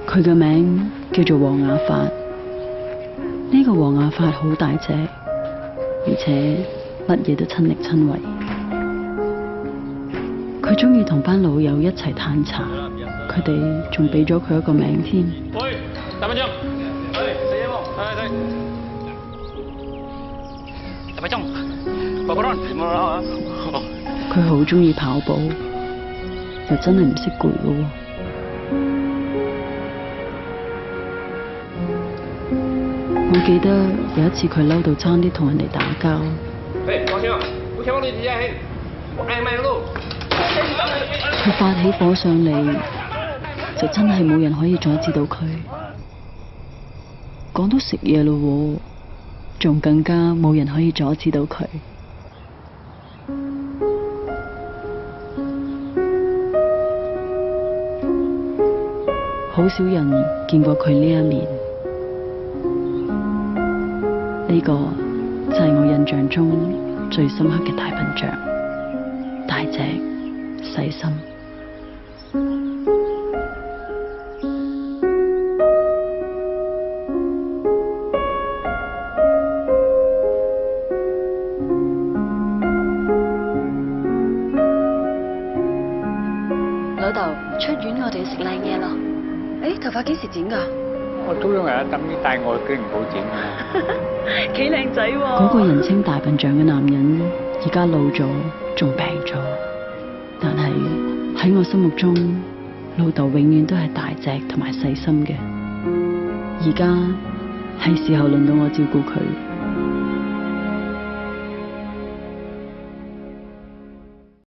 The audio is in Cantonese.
佢嘅名叫做黃牙發。呢個黃牙發好大隻，而且乜嘢都親力親為。佢中意同班老友一齊嘆茶，佢哋仲俾咗佢一個名添。喂，大班長，係食嘢喎，係。大班長，Petronas，佢好中意跑步，又真係唔識攰嘅喎。我記得有一次佢嬲到差啲同人哋打交。佢發起火上嚟，就真係冇人可以阻止到佢。講到食嘢咯喎，仲更加冇人可以阻止到佢。好少人見過佢呢一面。呢個就係我印象中最深刻嘅大笨象，大隻細心。老豆，出院我哋要食靚嘢咯。誒，頭髮幾時剪㗎？我都用人等於帶我居然冇剪㗎。幾靚仔喎！嗰個人稱大笨象嘅男人，而家老咗，仲病咗。但係喺我心目中，老豆永遠都係大隻同埋細心嘅。而家係時候輪到我照顧佢。